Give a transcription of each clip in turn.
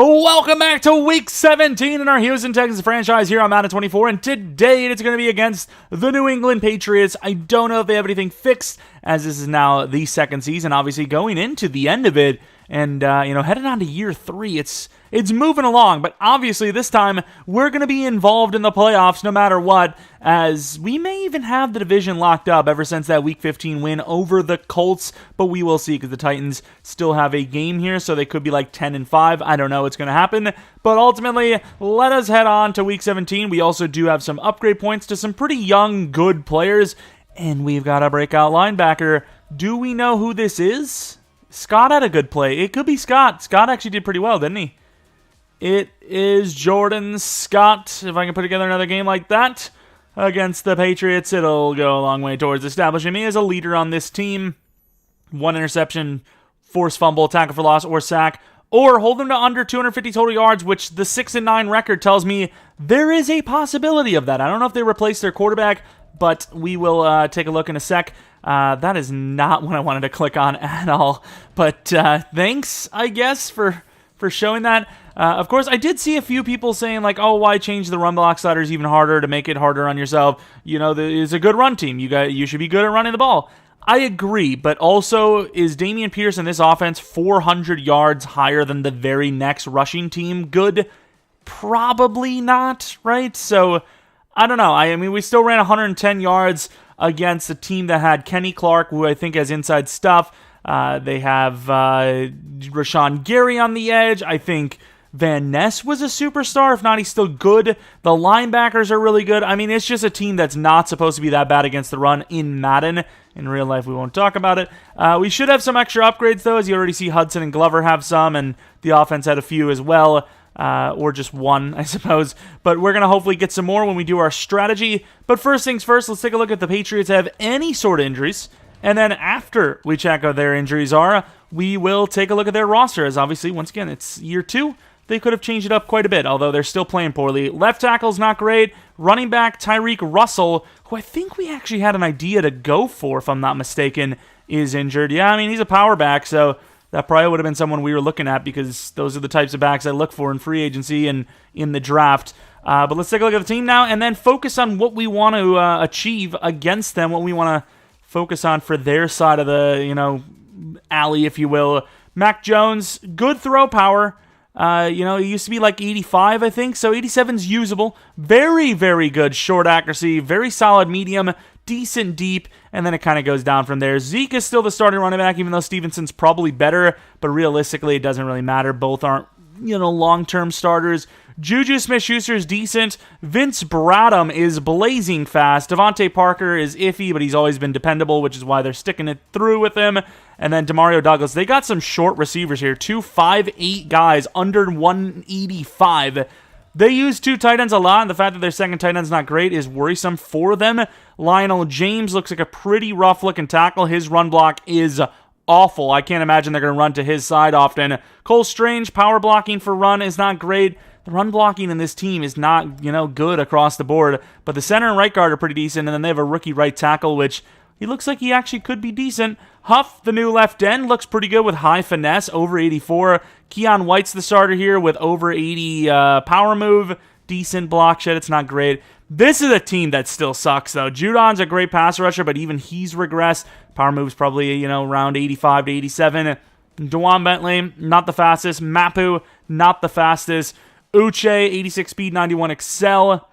Welcome back to Week 17 in our Houston Texans franchise here on Madden 24, and today it's going to be against the New England Patriots. I don't know if they have anything fixed, as this is now the second season, obviously going into the end of it, and headed on to year 3. It's moving along, but obviously this time we're going to be involved in the playoffs no matter what, as we may even have the division locked up ever since that Week 15 win over the Colts, but we will see because the Titans still have a game here, so they could be like 10-5. I don't know what's going to happen, but ultimately, let us head on to Week 17. We also do have some upgrade points to some pretty young, good players, and we've got a breakout linebacker. Do we know who this is? Scott had a good play. It could be Scott. Scott actually did pretty well, didn't he? It is Jordan Scott. If I can put together another game like that against the Patriots, it'll go a long way towards establishing me as a leader on this team. 1 interception, forced fumble, tackle for loss, or sack, or hold them to under 250 total yards, which the 6-9 record tells me there is a possibility of that. I don't know if they replace their quarterback, but we will take a look in a sec. That is not what I wanted to click on at all. But thanks, I guess, for showing that. Of course, I did see a few people saying, like, oh, why change the run block sliders even harder to make it harder on yourself? You know, it's a good run team. You should be good at running the ball. I agree, but also, is Dameon Pierce in this offense 400 yards higher than the very next rushing team good? Probably not, right? So, I don't know. I mean, we still ran 110 yards against a team that had Kenny Clark, who I think has inside stuff. They have Rashawn Gary on the edge. I think Van Ness was a superstar. If not, he's still good. The linebackers are really good. I mean, it's just a team that's not supposed to be that bad against the run in Madden. In real life, we won't talk about it. We should have some extra upgrades, though, as you already see Hudson and Glover have some, and the offense had a few as well. Or just one, I suppose. But we're going to hopefully get some more when we do our strategy. But first things first, let's take a look if the Patriots have any sort of injuries. And then after we check out their injuries are, we will take a look at their roster, as obviously, once again, it's year 2. They could have changed it up quite a bit, although they're still playing poorly. Left tackle's not great. Running back Tyreek Russell, who I think we actually had an idea to go for, if I'm not mistaken, is injured. Yeah, I mean, he's a power back, so that probably would have been someone we were looking at because those are the types of backs I look for in free agency and in the draft. But let's take a look at the team now and then focus on what we want to achieve against them, what we want to focus on for their side of the, alley, if you will. Mac Jones, good throw power. It used to be like 85, I think, so 87's usable. Very, very good short accuracy, very solid medium, decent deep, and then it kind of goes down from there. Zeke is still the starting running back, even though Stevenson's probably better, but realistically, it doesn't really matter. Both aren't, long-term starters. Juju Smith-Schuster is decent. Vince Bradham is blazing fast. Devontae Parker is iffy, but he's always been dependable, which is why they're sticking it through with him. And then Demario Douglas. They got some short receivers here. 2 5'8" guys under 185. They use 2 tight ends a lot, and the fact that their second tight end's not great is worrisome for them. Lionel James looks like a pretty rough-looking tackle. His run block is awful. I can't imagine they're going to run to his side often. Cole Strange, power blocking for run is not great. The run blocking in this team is not, good across the board. But the center and right guard are pretty decent, and then they have a rookie right tackle, which he looks like he actually could be decent. Huff, the new left end, looks pretty good with high finesse, over 84. Keon White's the starter here with over 80 power move. Decent block shed. It's not great. This is a team that still sucks, though. Judon's a great pass rusher, but even he's regressed. Power move's probably, around 85 to 87. DeJuan Bentley, not the fastest. Mapu, not the fastest. Uche, 86 speed, 91 excel.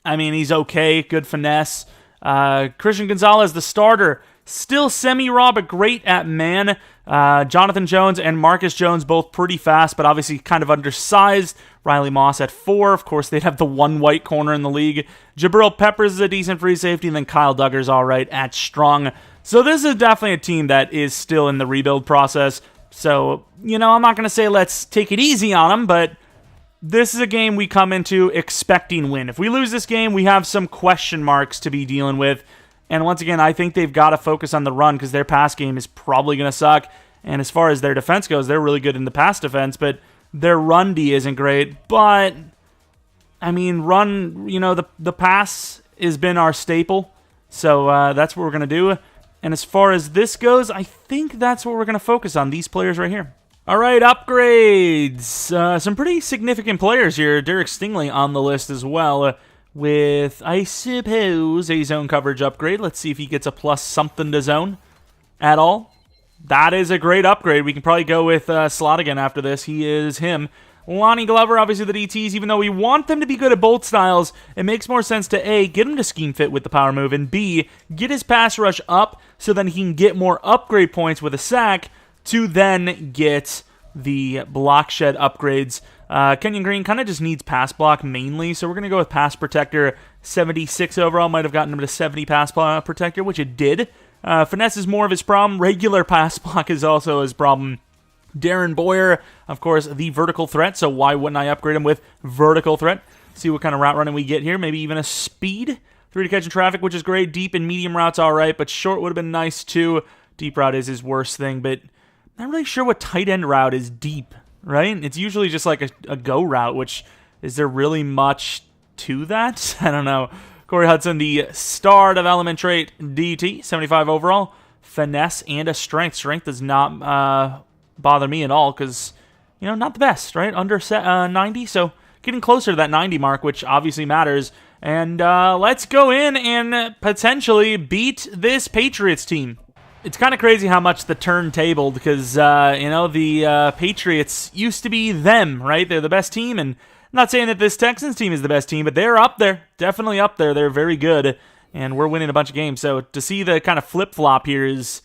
I mean, he's okay. Good finesse. Christian Gonzalez, the starter. Still semi-raw, but great at man. Jonathan Jones and Marcus Jones, both pretty fast, but obviously kind of undersized. Riley Moss at 4. Of course, they'd have the one white corner in the league. Jabril Peppers is a decent free safety, and then Kyle Duggar's all right at strong. So this is definitely a team that is still in the rebuild process. So, I'm not going to say let's take it easy on them, but this is a game we come into expecting win. If we lose this game, we have some question marks to be dealing with. And once again, I think they've got to focus on the run because their pass game is probably going to suck. And as far as their defense goes, they're really good in the pass defense, but their run D isn't great. But, I mean, the pass has been our staple. So that's what we're going to do. And as far as this goes, I think that's what we're going to focus on, these players right here. All right, upgrades. Some pretty significant players here. Derek Stingley on the list as well with, I suppose, a zone coverage upgrade. Let's see if he gets a plus something to zone at all. That is a great upgrade. We can probably go with Slot again after this. He is him. Lonnie Glover, obviously the DTs, even though we want them to be good at both styles, it makes more sense to A, get him to scheme fit with the power move, and B, get his pass rush up so then he can get more upgrade points with a sack to then get the block shed upgrades. Kenyon Green kind of just needs pass block mainly, so we're going to go with pass protector. 76 overall, might have gotten him to 70 pass protector, which it did. Finesse is more of his problem. Regular pass block is also his problem. Darren Boyer, of course, the vertical threat, so why wouldn't I upgrade him with vertical threat? See what kind of route running we get here. Maybe even a speed. 3 to catch in traffic, which is great. Deep and medium routes, all right, but short would have been nice too. Deep route is his worst thing, but not really sure what tight end route is deep, right? It's usually just like a go route, which is there really much to that? I don't know. Corey Hudson, the star development trait, DT, 75 overall. Finesse and a strength. Strength does not bother me at all because, you know, not the best, right? Under 90, so getting closer to that 90 mark, which obviously matters. And let's go in and potentially beat this Patriots team. It's kind of crazy how much the turn tabled because, you know, the Patriots used to be them, right? They're the best team, and I'm not saying that this Texans team is the best team, but they're up there, definitely up there. They're very good, and we're winning a bunch of games. So to see the kind of flip-flop here is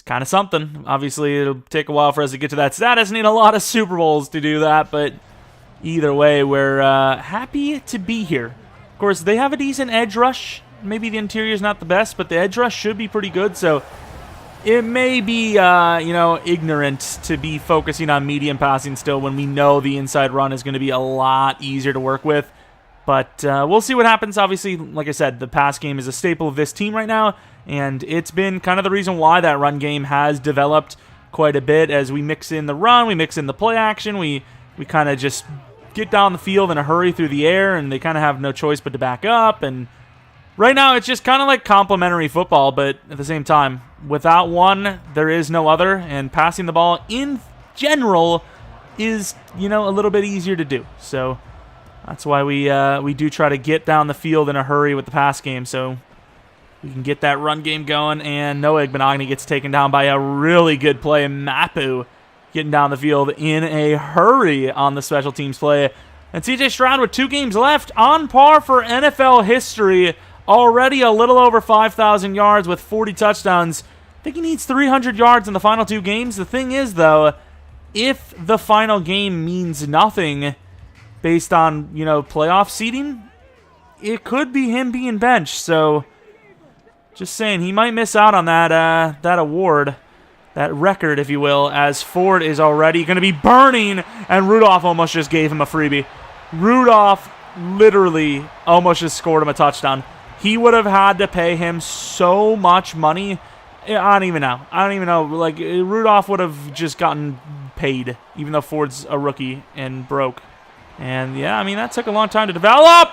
kind of something. Obviously, it'll take a while for us to get to that status. Need a lot of Super Bowls to do that, but either way, we're happy to be here. Of course, they have a decent edge rush. Maybe the interior is not the best, but the edge rush should be pretty good, so it may be, you know, ignorant to be focusing on medium passing still when we know the inside run is going to be a lot easier to work with. But we'll see what happens. Obviously, like I said, the pass game is a staple of this team right now, and it's been kind of the reason why that run game has developed quite a bit. As we mix in the run, we mix in the play action, we kind of just get down the field in a hurry through the air, and they kind of have no choice but to back up. And right now, it's just kind of like complementary football, but at the same time, without one, there is no other, and passing the ball in general is, you know, a little bit easier to do. So that's why we do try to get down the field in a hurry with the pass game, so we can get that run game going. And Noah Igbenogany gets taken down by a really good play. Mapu getting down the field in a hurry on the special teams play. And CJ Stroud with 2 games left, on par for NFL history. Already a little over 5,000 yards with 40 touchdowns. I think he needs 300 yards in the final 2 games. The thing is, though, if the final game means nothing based on, you know, playoff seeding, it could be him being benched. So, just saying, he might miss out on that that award, that record, if you will, as Ford is already going to be burning, and Rudolph almost just gave him a freebie. Rudolph literally almost just scored him a touchdown. He would have had to pay him so much money. I don't even know. Like, Rudolph would have just gotten paid, even though Ford's a rookie and broke. And, yeah, I mean, that took a long time to develop.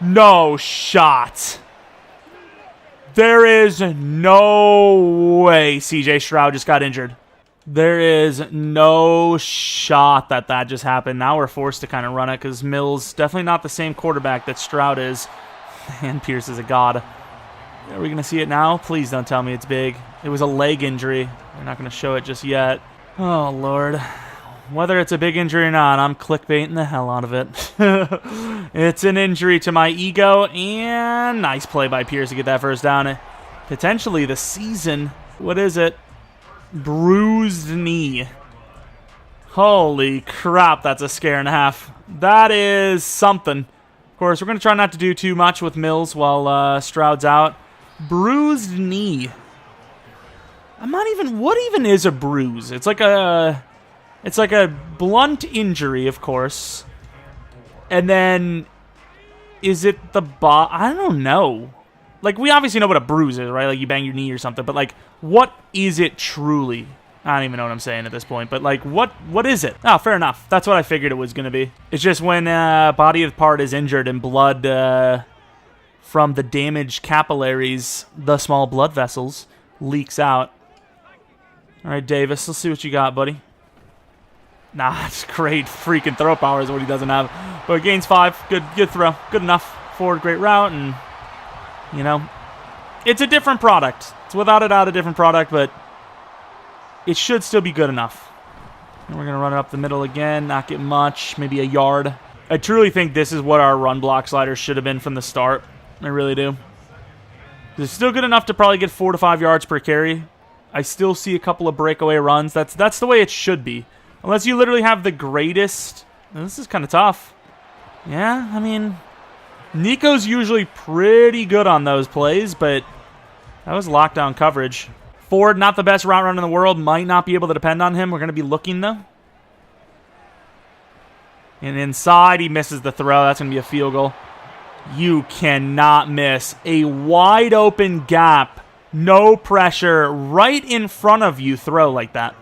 No shot. There is no way CJ Stroud just got injured. There is no shot that that just happened. Now we're forced to kind of run it because Mills definitely not the same quarterback that Stroud is. And Pierce is a god. Are we going to see it now? Please don't tell me it's big. It was a leg injury. They're not going to show it just yet. Oh, Lord. Whether it's a big injury or not, I'm clickbaiting the hell out of it. It's an injury to my ego, and nice play by Pierce to get that first down. Potentially the season. What is it? Bruised knee. Holy crap, that's a scare and a half. That is something. Of course, we're going to try not to do too much with Mills while Stroud's out. Bruised knee. What even is a bruise? It's like a blunt injury, of course. And then, is it the I don't know. Like, we obviously know what a bruise is, right? Like, you bang your knee or something. But, like, what is it truly? I don't even know what I'm saying at this point. But, like, what is it? Oh, fair enough. That's what I figured it was going to be. It's just when body of part is injured and blood from the damaged capillaries, the small blood vessels, leaks out. All right, Davis, let's see what you got, buddy. Nah, it's great freaking throw power is what he doesn't have. But gains 5. Good throw. Good enough. Forward, great route. And, you know, it's a different product. It's without a doubt a different product, but it should still be good enough. And we're going to run it up the middle again. Not get much. Maybe a yard. I truly think this is what our run block sliders should have been from the start. I really do. It's still good enough to probably get 4 to 5 yards per carry. I still see a couple of breakaway runs. That's the way it should be. Unless you literally have the greatest... This is kind of tough. Yeah, I mean... Nico's usually pretty good on those plays, but that was lockdown coverage. Ford, not the best route runner in the world. Might not be able to depend on him. We're going to be looking, though. And inside, he misses the throw. That's going to be a field goal. You cannot miss a wide open gap. No pressure. Right in front of you throw like that.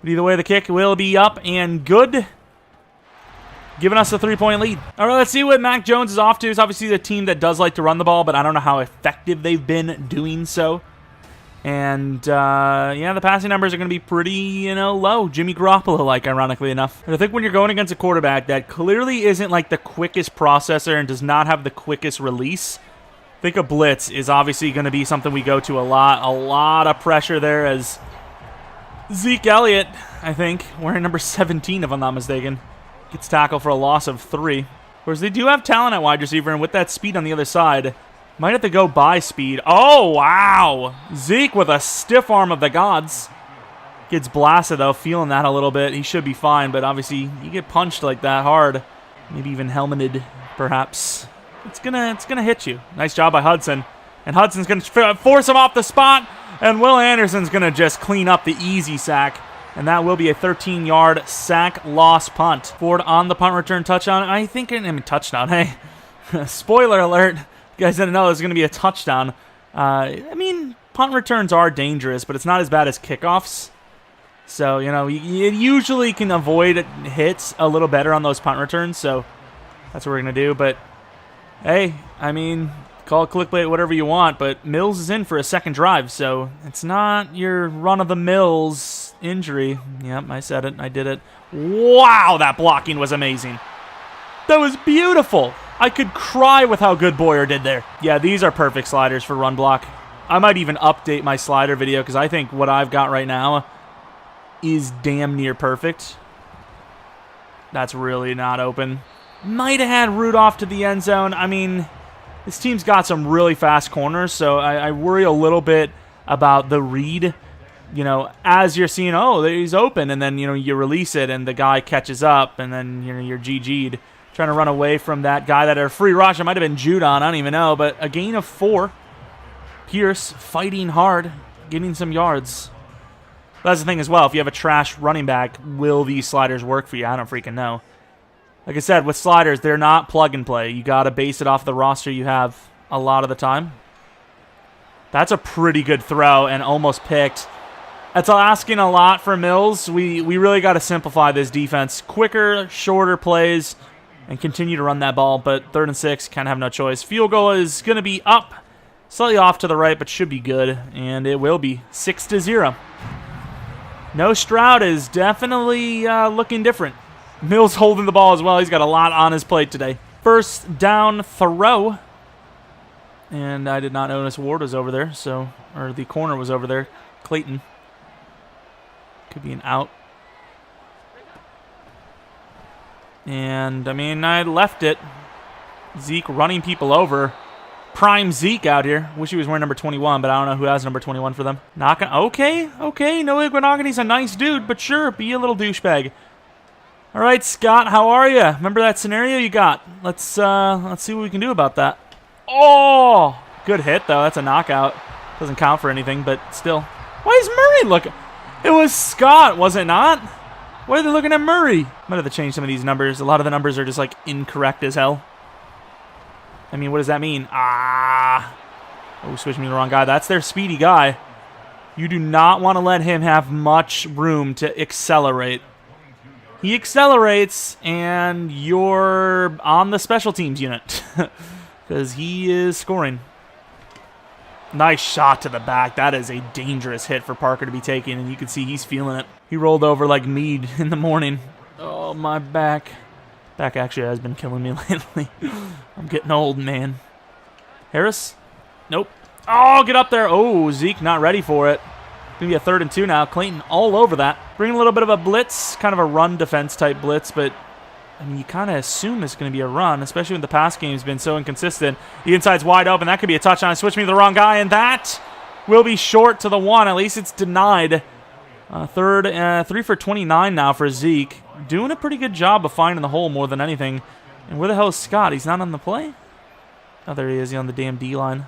But either way, the kick will be up and good. Giving us a 3-point lead. All right, let's see what Mac Jones is off to. It's obviously the team that does like to run the ball, but I don't know how effective they've been doing so. And, yeah, the passing numbers are going to be pretty, low. Jimmy Garoppolo-like, ironically enough. And I think when you're going against a quarterback that clearly isn't, like, the quickest processor and does not have the quickest release, I think a blitz is obviously going to be something we go to a lot. A lot of pressure there as Zeke Elliott, I think, wearing number 17, if I'm not mistaken, gets tackled for a loss of 3. Of course, they do have talent at wide receiver, and with that speed on the other side, might have to go by speed. Oh, wow. Zeke with a stiff arm of the gods. Gets blasted, though, feeling that a little bit. He should be fine, but obviously, you get punched like that hard. Maybe even helmeted, perhaps. It's gonna hit you. Nice job by Hudson. And Hudson's going to force him off the spot. And Will Anderson's going to just clean up the easy sack. And that will be a 13-yard sack loss punt. Ford on the punt return touchdown. Touchdown, hey. Spoiler alert. You guys didn't know there's going to be a touchdown. Punt returns are dangerous, but it's not as bad as kickoffs. So, you usually can avoid hits a little better on those punt returns. So that's what we're going to do. But, hey, call it clickbait, whatever you want, but Mills is in for a second drive, so it's not your run-of-the-mills injury. Yep, I said it. I did it. Wow, that blocking was amazing. That was beautiful. I could cry with how good Boyer did there. Yeah, these are perfect sliders for run block. I might even update my slider video because I think what I've got right now is damn near perfect. That's really not open. Might have had Rudolph to the end zone. This team's got some really fast corners, so I worry a little bit about the read. As you're seeing, he's open, and then, you release it, and the guy catches up, and then, you're GG'd. Trying to run away from that guy that had a free rush. It might have been Judon, I don't even know, but a gain of 4. Pierce fighting hard, getting some yards. That's the thing as well. If you have a trash running back, will these sliders work for you? I don't freaking know. Like I said, with sliders, they're not plug and play. You got to base it off the roster you have a lot of the time. That's a pretty good throw and almost picked. That's asking a lot for Mills. We really got to simplify this defense. Quicker, shorter plays, and continue to run that ball. But 3rd and 6, kind of have no choice. Field goal is going to be up, slightly off to the right, but should be good. And it will be 6-0. No Stroud is definitely looking different. Mills holding the ball as well. He's got a lot on his plate today. First down throw. And I did not notice Ward was over there, or the corner was over there. Clayton. Could be an out. And, I left it. Zeke running people over. Prime Zeke out here. Wish he was wearing number 21, but I don't know who has number 21 for them. Okay. No Iguanogany. He's a nice dude, but sure, be a little douchebag. All right, Scott, how are you? Remember that scenario you got? Let's see what we can do about that. Oh, good hit, though. That's a knockout. Doesn't count for anything, but still. Why is Murray looking? It was Scott, was it not? Why are they looking at Murray? Might have to change some of these numbers. A lot of the numbers are just, incorrect as hell. What does that mean? Oh, switched me to the wrong guy. That's their speedy guy. You do not want to let him have much room to accelerate. He accelerates, and you're on the special teams unit because he is scoring. Nice shot to the back. That is a dangerous hit for Parker to be taking, and you can see he's feeling it. He rolled over like mead in the morning. Oh, my back. Back actually has been killing me lately. I'm getting old, man. Harris? Nope. Oh, get up there. Oh, Zeke not ready for it. Going to be a 3rd and 2 now. Clayton all over that. Bringing a little bit of a blitz, kind of a run defense type blitz, but I mean, you kind of assume it's going to be a run, especially when the pass game's been so inconsistent. The inside's wide open. That could be a touchdown. Switch me to the wrong guy, and that will be short to the 1. At least it's denied. 3 for 29 now for Zeke. Doing a pretty good job of finding the hole more than anything. And where the hell is Scott? He's not on the play? Oh, there he is. He's on the damn D-line.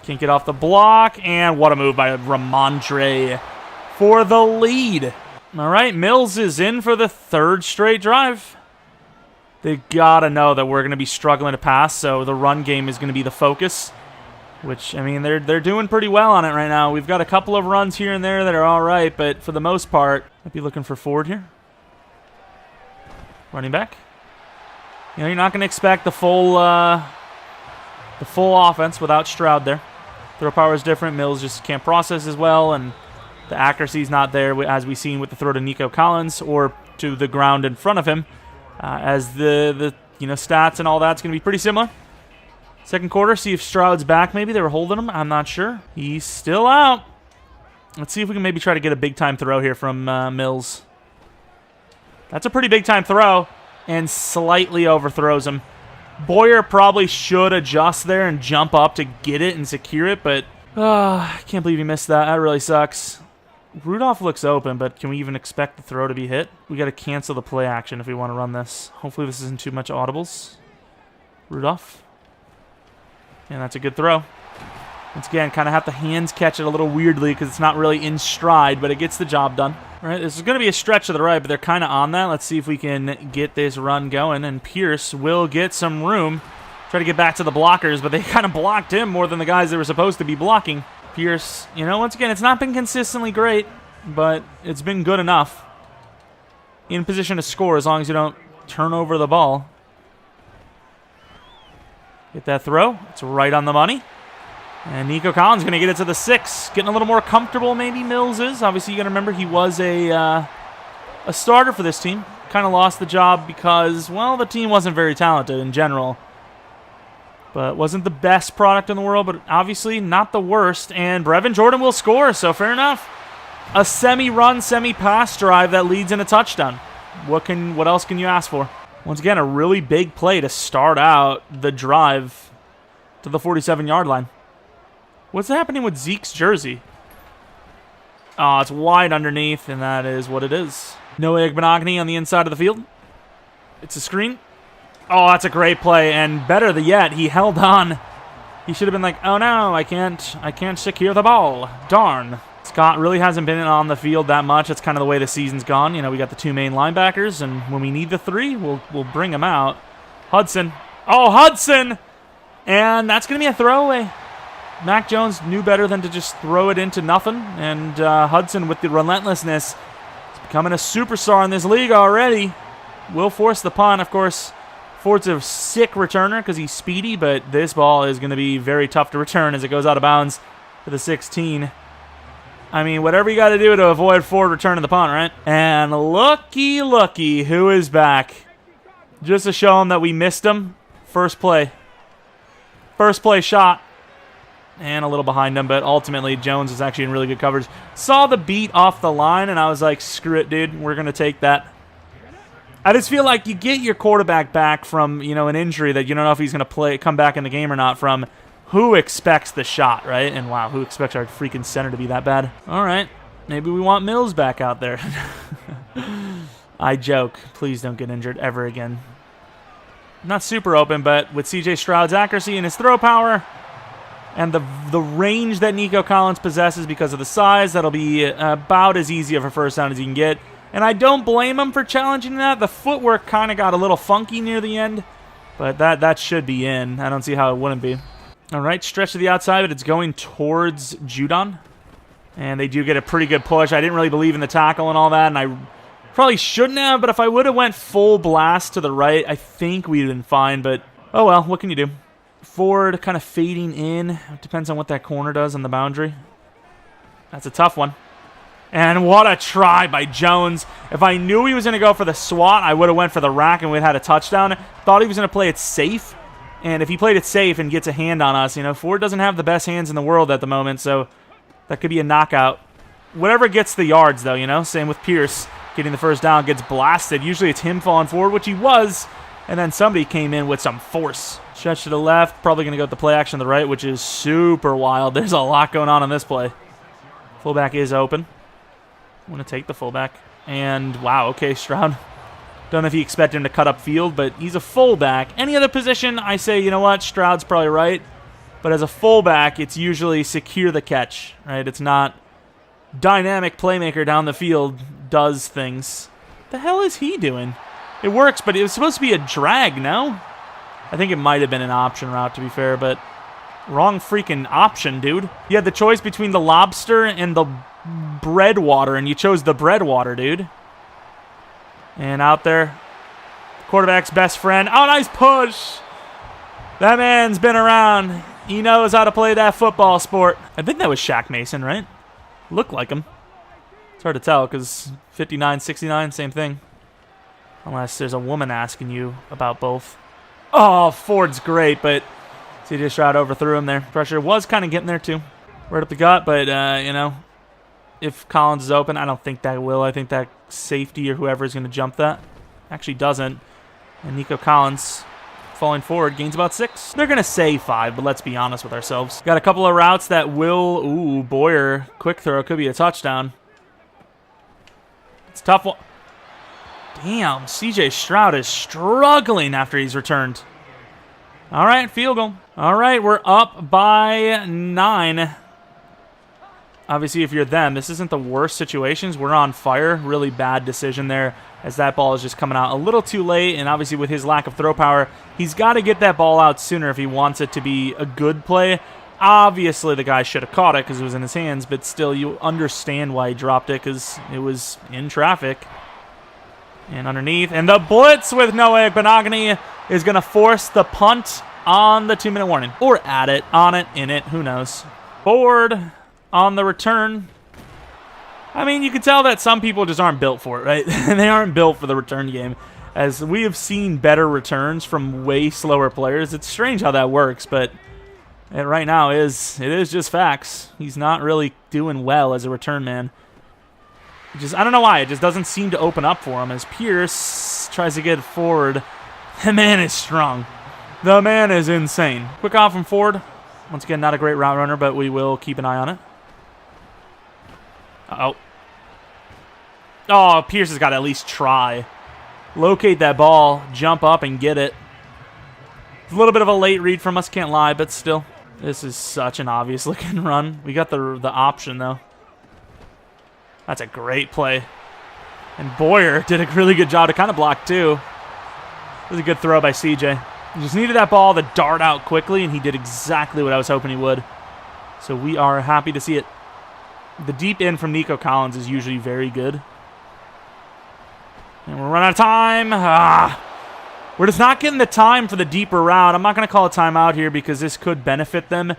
Can't get off the block. And what a move by Ramondre for the lead. All right, Mills is in for the 3rd straight drive. They got to know that we're going to be struggling to pass, so the run game is going to be the focus. Which, I mean, they're doing pretty well on it right now. We've got a couple of runs here and there that are all right, but for the most part, I'd be looking for Ford here. Running back. You know, you're not going to expect the full offense without Stroud there. Throw power is different. Mills just can't process as well, and the accuracy is not there, as we've seen with the throw to Nico Collins or to the ground in front of him. As the stats and all that's going to be pretty similar. Second quarter, see if Stroud's back maybe. They were holding him. I'm not sure. He's still out. Let's see if we can maybe try to get a big-time throw here from Mills. That's a pretty big-time throw, and slightly overthrows him. Boyer probably should adjust there and jump up to get it and secure it, but I can't believe he missed that. That really sucks. Rudolph looks open, but can we even expect the throw to be hit? We got to cancel the play action if we want to run this. Hopefully this isn't too much audibles. Rudolph. And that's a good throw. Once again, kind of have the hands catch it a little weirdly because it's not really in stride, but it gets the job done. All right, this is going to be a stretch to the right, but they're kind of on that. Let's see if we can get this run going, and Pierce will get some room. Try to get back to the blockers, but they kind of blocked him more than the guys they were supposed to be blocking. Pierce, once again, it's not been consistently great, but it's been good enough. In position to score as long as you don't turn over the ball. Get that throw. It's right on the money. And Nico Collins going to get it to the 6. Getting a little more comfortable, maybe Mills is. Obviously, you got to remember he was a starter for this team. Kind of lost the job because, well, the team wasn't very talented in general. But wasn't the best product in the world, but obviously not the worst. And Brevin Jordan will score, so fair enough. A semi-run, semi-pass drive that leads in a touchdown. What else can you ask for? Once again, a really big play to start out the drive to the 47-yard line. What's happening with Zeke's jersey? Oh, it's wide underneath, and that is what it is. Noah Igbenogany on the inside of the field. It's a screen. Oh, that's a great play, and better yet, he held on. He should have been like, oh no, I can't secure the ball. Darn. Scott really hasn't been on the field that much. That's kind of the way the season's gone. We got the 2 main linebackers, and when we need the 3, we'll bring them out. Hudson. Oh, Hudson! And that's going to be a throwaway. Mac Jones knew better than to just throw it into nothing, and Hudson, with the relentlessness, is becoming a superstar in this league already. Will force the punt, of course. Ford's a sick returner because he's speedy, but this ball is going to be very tough to return as it goes out of bounds to the 16. I mean, whatever you got to do to avoid Ford returning the punt, right? And looky, who is back? Just to show him that we missed him. First play shot. And a little behind him, but ultimately Jones is actually in really good coverage. Saw the beat off the line, and I was like, screw it, dude. We're going to take that. I just feel like you get your quarterback back from, an injury that you don't know if he's going to come back in the game or not from. Who expects the shot, right? And wow, who expects our freaking center to be that bad? All right, maybe we want Mills back out there. I joke. Please don't get injured ever again. Not super open, but with C.J. Stroud's accuracy and his throw power and the range that Nico Collins possesses because of the size, that'll be about as easy of a first down as you can get. And I don't blame him for challenging that. The footwork kind of got a little funky near the end, but that should be in. I don't see how it wouldn't be. All right, stretch to the outside, but it's going towards Judon. And they do get a pretty good push. I didn't really believe in the tackle and all that, and I probably shouldn't have, but if I would have went full blast to the right, I think we'd have been fine, but oh well, what can you do? Ford kind of fading in. It depends on what that corner does on the boundary. That's a tough one. And what a try by Jones. If I knew he was going to go for the swat, I would have went for the rack and we'd had a touchdown. Thought he was going to play it safe. And if he played it safe and gets a hand on us, you know, Ford doesn't have the best hands in the world at the moment, so that could be a knockout. Whatever gets the yards, though, you know. Same with Pierce. Getting the first down, gets blasted. Usually it's him falling forward, which he was. And then somebody came in with some force. Stretch to the left. Probably going to go with the play action to the right, which is super wild. There's a lot going on this play. Fullback is open. I'm going to take the fullback. And, wow, okay, Stroud. Don't know if you expect him to cut up field, but he's a fullback. Any other position, I say, you know what, Stroud's probably right. But as a fullback, it's usually secure the catch, right? It's not dynamic playmaker down the field does things. The hell is he doing? It works, but it was supposed to be a drag, no? I think it might have been an option route, to be fair, but wrong freaking option, dude. You had the choice between the lobster and the bread water, and you chose the bread water, dude. And out there, quarterback's best friend. Oh, nice push. That man's been around. He knows how to play that football sport. I think that was Shaq Mason, right? Looked like him. It's hard to tell because 59, 69, same thing. Unless there's a woman asking you about both. Oh, Ford's great, but CJ Stroud overthrew him there. Pressure was kind of getting there, too. Right up the gut, but, you know, if Collins is open, I don't think that will. I think that safety or whoever is going to jump that actually doesn't. And Nico Collins, falling forward, gains about 6. They're going to say 5, but let's be honest with ourselves. Got a couple of routes that will... Ooh, Boyer, quick throw, could be a touchdown. It's a tough one. Damn, CJ Stroud is struggling after he's returned. All right, field goal. All right, we're up by 9. Obviously, if you're them, this isn't the worst situations. We're on fire. Really bad decision there as that ball is just coming out a little too late. And obviously, with his lack of throw power, he's got to get that ball out sooner if he wants it to be a good play. Obviously, the guy should have caught it because it was in his hands, but still, you understand why he dropped it because it was in traffic. And underneath, and the blitz with Noah Benogany is going to force the punt on the 2-minute warning. Or at it, on it, in it, who knows. Ford on the return. I mean, you can tell that some people just aren't built for it, right? They aren't built for the return game. As we have seen better returns from way slower players. It's strange how that works, but it right now it is just facts. He's not really doing well as a return man. I don't know why. It just doesn't seem to open up for him as Pierce tries to get forward. The man is strong. The man is insane. Quick off from Ford. Once again, not a great route runner, but we will keep an eye on it. Uh-oh. Oh, Pierce has got to at least try. Locate that ball, jump up, and get it. It's a little bit of a late read from us, can't lie, but still. This is such an obvious-looking run. We got the option, though. That's a great play. And Boyer did a really good job to kind of block, too. It was a good throw by CJ. He just needed that ball to dart out quickly, and he did exactly what I was hoping he would. So we are happy to see it. The deep end from Nico Collins is usually very good. And we're running out of time. We're just not getting the time for the deeper route. I'm not going to call a timeout here because this could benefit them.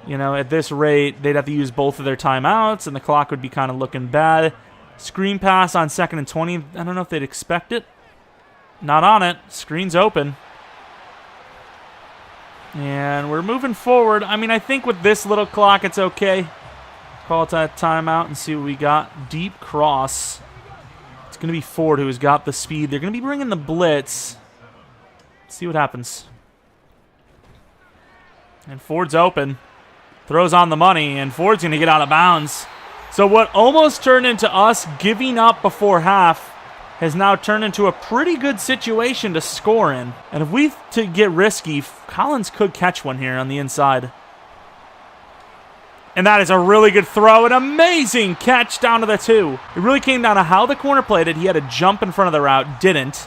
You know, at this rate, they'd have to use both of their timeouts, and the clock would be kind of looking bad. Screen pass on 2nd and 20. I don't know if they'd expect it. Not on it. Screen's open. And we're moving forward. I mean, I think with this little clock, it's okay. Call it a timeout and see what we got. Deep cross. It's going to be Ford who's got the speed. They're going to be bringing the blitz. Let's see what happens. And Ford's open. Throws on the money, and Ford's going to get out of bounds. So what almost turned into us giving up before half has now turned into a pretty good situation to score in. And if we to get risky, Collins could catch one here on the inside. And that is a really good throw, an amazing catch down to the 2. It really came down to how the corner played it. He had to jump in front of the route, didn't.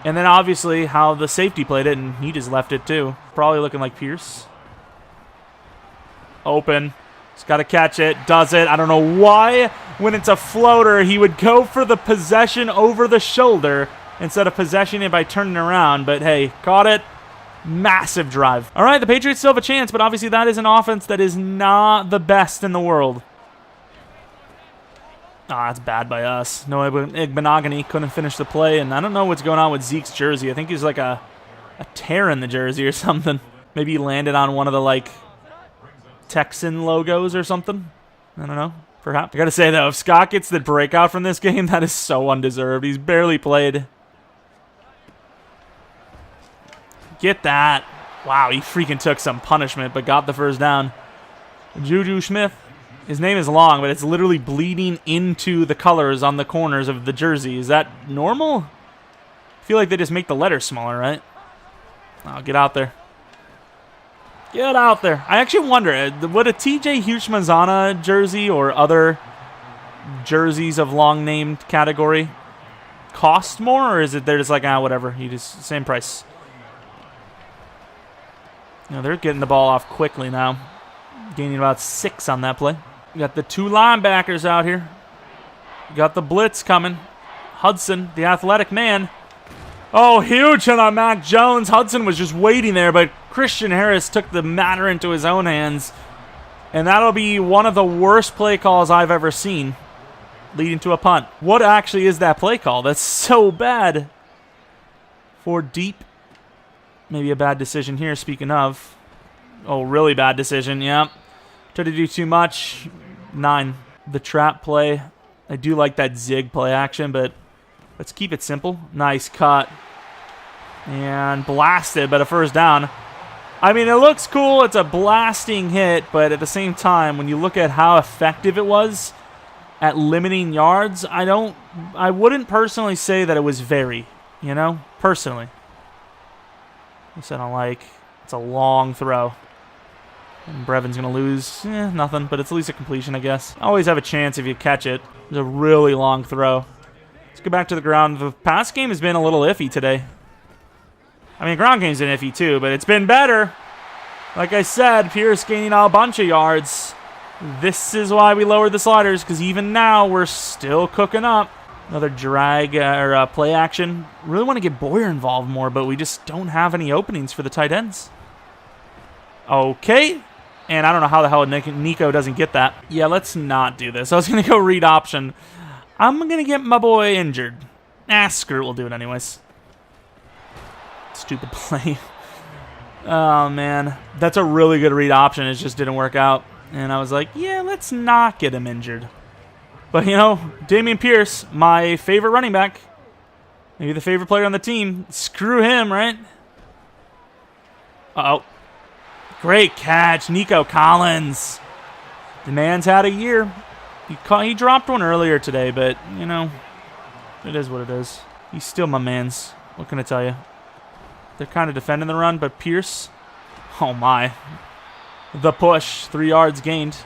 And then obviously how the safety played it, and he just left it too. Probably looking like Pierce. Open. He's got to catch it. Does it. I don't know why when it's a floater he would go for the possession over the shoulder instead of possession it by turning around. But hey, caught it. Massive drive. All right, the Patriots still have a chance, but obviously that is an offense that is not the best in the world. Ah, that's bad by us. No, Igbenogany couldn't finish the play, and I don't know what's going on with Zeke's jersey. I think he's like a tear in the jersey or something. Maybe he landed on one of the, like, Texan logos or something. I don't know. Perhaps. I gotta say, though, if Scott gets the breakout from this game, that is so undeserved. He's barely played. Get that. Wow, he freaking took some punishment, but got the first down. Juju Smith. His name is long, but it's literally bleeding into the colors on the corners of the jersey. Is that normal? I feel like they just make the letters smaller, right? Oh, get out there. Get out there. I actually wonder, would a TJ Hushmanzana jersey or other jerseys of long-named category cost more? Or is it they're just like, whatever. You just, same price. You know, they're getting the ball off quickly now. Gaining about 6 on that play. We got the 2 linebackers out here. We got the blitz coming. Hudson, the athletic man. Oh, huge hit on Mac Jones. Hudson was just waiting there, but Christian Harris took the matter into his own hands. And that'll be one of the worst play calls I've ever seen, leading to a punt. What actually is that play call? That's so bad. 4 deep. Maybe a bad decision here, speaking of. Oh, really bad decision, yeah. Tried to do too much. 9. The trap play. I do like that zig play action, but let's keep it simple. Nice cut. And blasted, but a first down. I mean, it looks cool. It's a blasting hit, but at the same time, when you look at how effective it was at limiting yards, I wouldn't personally say that it was very, you know, personally. This I don't like. It's a long throw. And Brevin's going to lose. Nothing, but it's at least a completion, I guess. Always have a chance if you catch it. It's a really long throw. Let's go back to the ground. The pass game has been a little iffy today. I mean, ground game's been iffy too, but it's been better. Like I said, Pierce gaining a bunch of yards. This is why we lowered the sliders, because even now we're still cooking up. Another drag or play action. Really want to get Boyer involved more, but we just don't have any openings for the tight ends. Okay. And I don't know how the hell Nico doesn't get that. Yeah, let's not do this. I was going to go read option. I'm going to get my boy injured. Screw it. We'll do it anyways. Stupid play. Oh, man. That's a really good read option. It just didn't work out. And I was like, yeah, let's not get him injured. But, you know, Dameon Pierce, my favorite running back. Maybe the favorite player on the team. Screw him, right? Uh-oh. Great catch, Nico Collins. The man's had a year. He dropped one earlier today, but, you know, it is what it is. He's still my man's. What can I tell you? They're kind of defending the run, but Pierce, oh my. The push, 3 yards gained.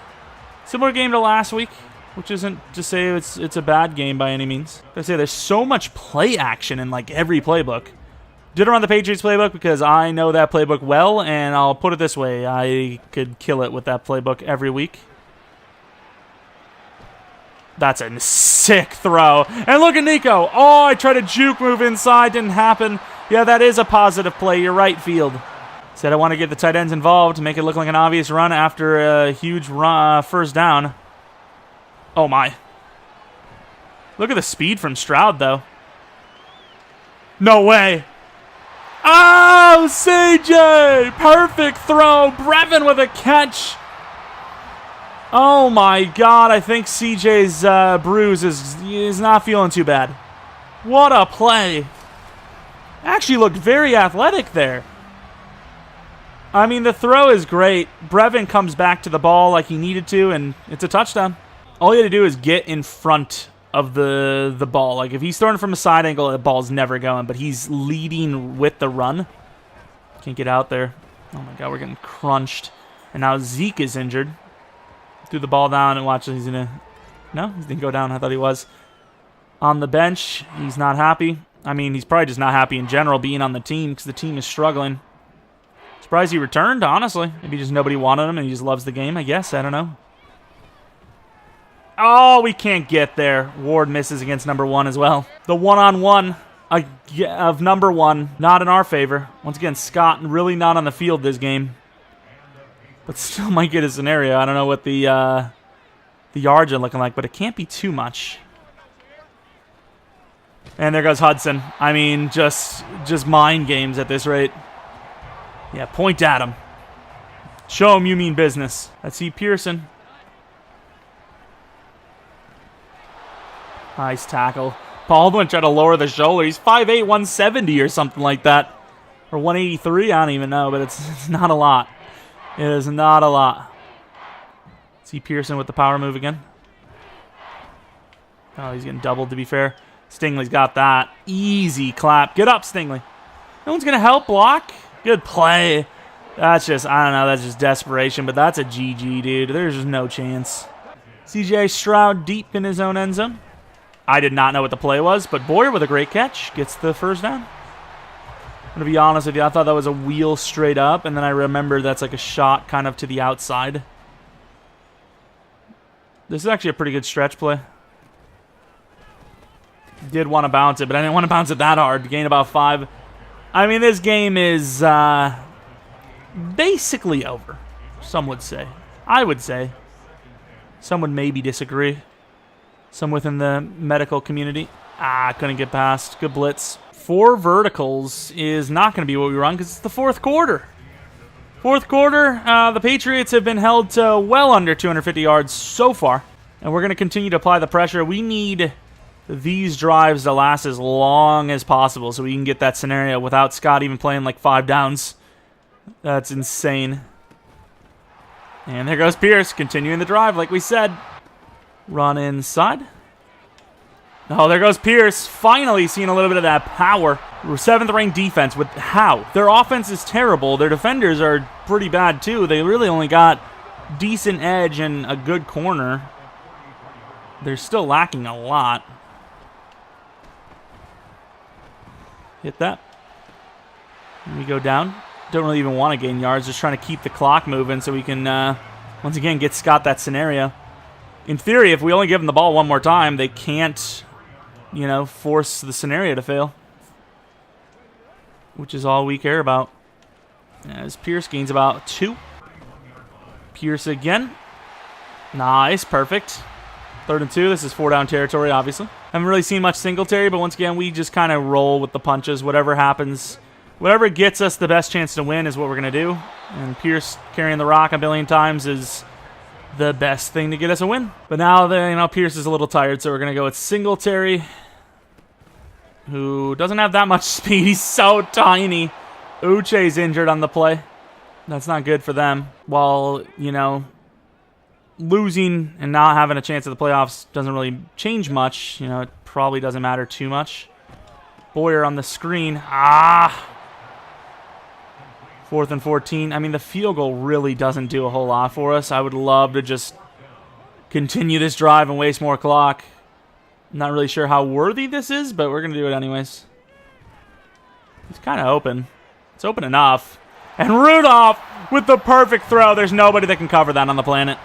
Similar game to last week, which isn't to say it's a bad game by any means. I say there's so much play action in like every playbook. Did it on the Patriots playbook because I know that playbook well, and I'll put it this way. I could kill it with that playbook every week. That's a sick throw. And look at Nico. Oh, I tried to juke move inside. Didn't happen. Yeah, that is a positive play. You're right, Field. Said I want to get the tight ends involved to make it look like an obvious run after a huge first down. Oh, my. Look at the speed from Stroud, though. No way. Oh, CJ! Perfect throw. Brevin with a catch. Oh, my God. I think CJ's bruise is not feeling too bad. What a play. Actually looked very athletic there. I mean, the throw is great. Brevin comes back to the ball like he needed to, and it's a touchdown. All you had to do is get in front of the ball. Like, if he's throwing from a side angle, the ball's never going, but he's leading with the run. Can't get out there. Oh, my God, we're getting crunched. And now Zeke is injured. Threw the ball down and watch. He's going to... No, he didn't go down. I thought he was. On the bench, he's not happy. I mean, he's probably just not happy in general being on the team because the team is struggling. Surprised he returned, honestly. Maybe just nobody wanted him and he just loves the game, I guess. I don't know. Oh, we can't get there. Ward misses against number 1 as well. The one-on-one of number 1, not in our favor. Once again, Scott really not on the field this game. But still might get a scenario. I don't know what the the yards are looking like, but it can't be too much. And there goes Hudson. I mean, just mind games at this rate. Yeah, point at him. Show him you mean business. Let's see Pearson. Nice tackle. Baldwin tried to lower the shoulder. He's 5'8", 170 or something like that. Or 183, I don't even know, but it's not a lot. It is not a lot. See Pearson with the power move again. Oh, he's getting doubled, to be fair. Stingley's got that. Easy clap. Get up, Stingley. No one's going to help block. Good play. That's just, I don't know, that's just desperation, but that's a GG, dude. There's just no chance. CJ Stroud deep in his own end zone. I did not know what the play was, but Boyer with a great catch gets the first down. I'm going to be honest with you, I thought that was a wheel straight up, and then I remembered that's like a shot kind of to the outside. This is actually a pretty good stretch play. Did want to bounce it, but I didn't want to bounce it that hard. Gain about 5. I mean, this game is basically over, some would say. I would say. Some would maybe disagree. Some within the medical community. Couldn't get past. Good blitz. 4 verticals is not going to be what we run because it's the fourth quarter. Fourth quarter, the Patriots have been held to well under 250 yards so far. And we're going to continue to apply the pressure. We need these drives to last as long as possible so we can get that scenario without Scott even playing like 5 downs. That's insane. And there goes Pierce, continuing the drive like we said. Run inside. Oh, there goes Pierce. Finally seeing a little bit of that power. 7th ranked defense with how? Their offense is terrible. Their defenders are pretty bad too. They really only got decent edge and a good corner. They're still lacking a lot. Hit that. And we go down. Don't really even want to gain yards. Just trying to keep the clock moving so we can, once again, get Scott that scenario. In theory, if we only give them the ball one more time, they can't, you know, force the scenario to fail. Which is all we care about. As Pierce gains about 2. Pierce again. Nice, perfect. 3rd and 2. This is 4 down territory, obviously. Haven't really seen much Singletary, but once again, we just kind of roll with the punches. Whatever happens, whatever gets us the best chance to win is what we're going to do. And Pierce carrying the rock a billion times is the best thing to get us a win. But now, Pierce is a little tired, so we're going to go with Singletary, who doesn't have that much speed. He's so tiny. Uche's injured on the play. That's not good for them. While, losing and not having a chance at the playoffs doesn't really change much. It probably doesn't matter too much. Boyer on the screen. 4th and 14. I mean, the field goal really doesn't do a whole lot for us. I would love to just continue this drive and waste more clock. I'm not really sure how worthy this is, but we're going to do it anyways. It's kind of open. It's open enough. And Rudolph with the perfect throw. There's nobody that can cover that on the planet.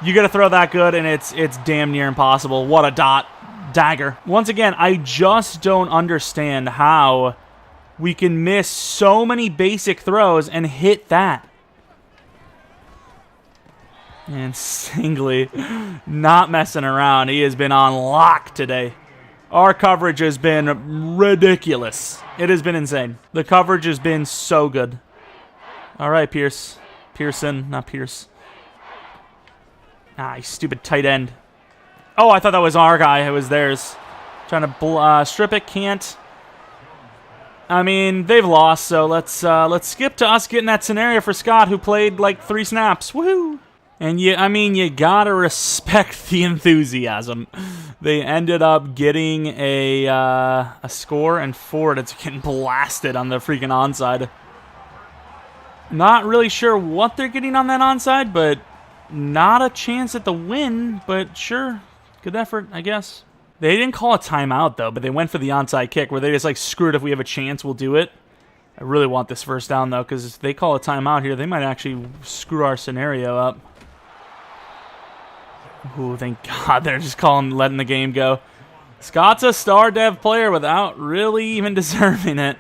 You got to throw that good, and it's damn near impossible. What a dagger. Once again, I just don't understand how we can miss so many basic throws and hit that. And Stingley not messing around. He has been on lock today. Our coverage has been ridiculous. It has been insane. The coverage has been so good. All right, Pierce. Pearson, not Pierce. You stupid tight end. Oh, I thought that was our guy. It was theirs. Trying to strip it. Can't. I mean, they've lost, so let's skip to us getting that scenario for Scott, who played like 3 snaps. Woohoo! And you gotta respect the enthusiasm. They ended up getting a score, and Ford is getting blasted on the freaking onside. Not really sure what they're getting on that onside, but not a chance at the win. But sure, good effort, I guess. They didn't call a timeout, though, but they went for the onside kick, where they just, screw it, if we have a chance, we'll do it. I really want this first down, though, because if they call a timeout here, they might actually screw our scenario up. Ooh, thank God they're just letting the game go. Scott's a star dev player without really even deserving it.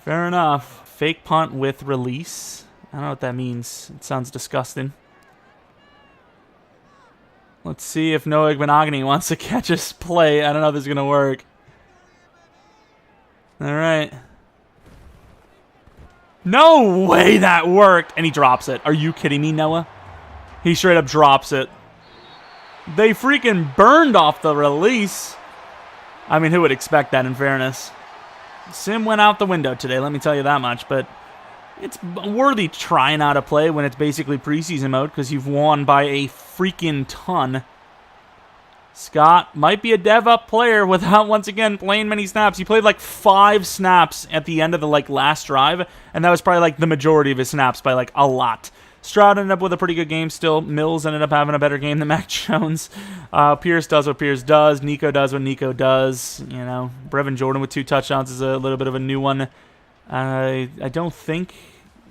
Fair enough. Fake punt with release. I don't know what that means. It sounds disgusting. Let's see if Noah Benogany wants to catch us play. I don't know if this is going to work. All right. No way that worked. And he drops it. Are you kidding me, Noah? He straight up drops it. They freaking burned off the release. I mean, who would expect that, in fairness? Sim went out the window today, let me tell you that much. But it's worthy trying out a play when it's basically preseason mode because you've won by a freaking ton. Scott might be a dev-up player without, once again, playing many snaps. He played like 5 snaps at the end of the last drive, and that was probably the majority of his snaps by a lot. Stroud ended up with a pretty good game still. Mills ended up having a better game than Mac Jones. Pierce does what Pierce does. Nico does what Nico does. You know, Brevin Jordan with 2 touchdowns is a little bit of a new one. I don't think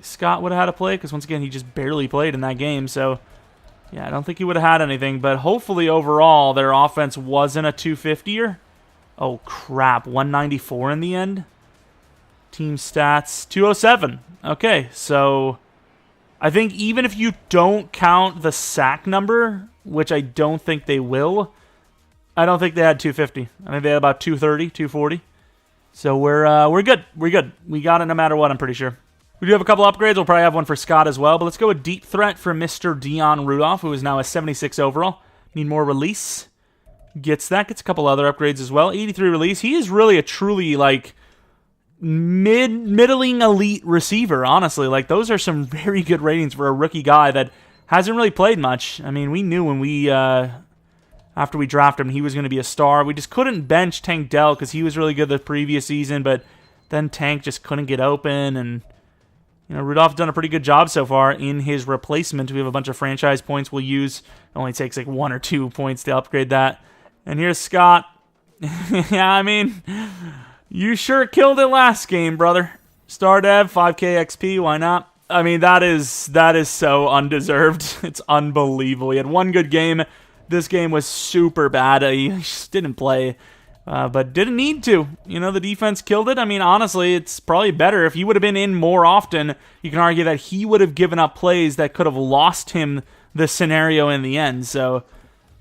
Scott would have had a play because, once again, he just barely played in that game. So, yeah, I don't think he would have had anything. But hopefully, overall, their offense wasn't a 250-er. Oh, crap. 194 in the end. Team stats, 207. Okay, so I think even if you don't count the sack number, which I don't think they will, I don't think they had 250. I think they had about 230, 240. So we're good. We're good. We got it no matter what, I'm pretty sure. We do have a couple upgrades. We'll probably have one for Scott as well. But let's go with Deep Threat for Mr. Dion Rudolph, who is now a 76 overall. Need more release. Gets that. Gets a couple other upgrades as well. 83 release. He is really a truly, middling elite receiver, honestly. Those are some very good ratings for a rookie guy that hasn't really played much. I mean, we knew when we, after we drafted him, he was going to be a star. We just couldn't bench Tank Dell because he was really good the previous season, but then Tank just couldn't get open, and, you know, Rudolph's done a pretty good job so far in his replacement. We have a bunch of franchise points we'll use. It only takes 1 or 2 points to upgrade that. And here's Scott. Yeah, I mean, you sure killed it last game, brother. Star Dev, 5k XP, why not? I mean, that is so undeserved. It's unbelievable. He had 1 good game. This game was super bad. He just didn't play, but didn't need to. You know, the defense killed it. I mean, honestly, it's probably better. If he would have been in more often, you can argue that he would have given up plays that could have lost him the scenario in the end. So,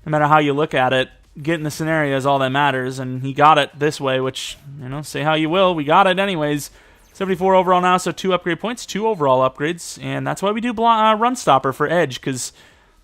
no matter how you look at it, getting the scenario is all that matters, and he got it this way, which, you know, say how you will, we got it anyways. 74 overall now, so 2 upgrade points, 2 overall upgrades, and that's why we do Run Stopper for Edge, because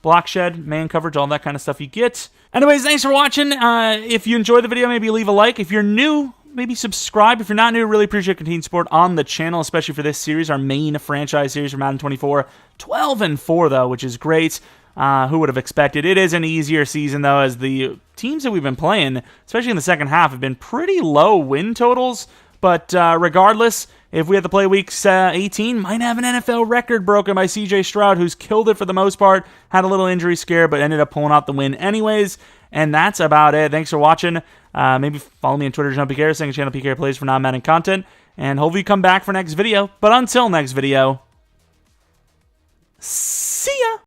block shed, man coverage, all that kind of stuff you get. Anyways, thanks for watching. If you enjoyed the video, maybe leave a like. If you're new, maybe subscribe. If you're not new, really appreciate continued support on the channel, especially for this series, our main franchise series for Madden 24. 12-4, though, which is great. Who would have expected? It is an easier season, though, as the teams that we've been playing, especially in the second half, have been pretty low win totals. But regardless, if we had to play week 18, might have an NFL record broken by CJ Stroud, who's killed it for the most part, had a little injury scare, but ended up pulling out the win anyways. And that's about it. Thanks for watching. Maybe follow me on Twitter, Jeromepkr, second channel PK Plays for non-Madden content. And hopefully you come back for next video. But until next video, see ya!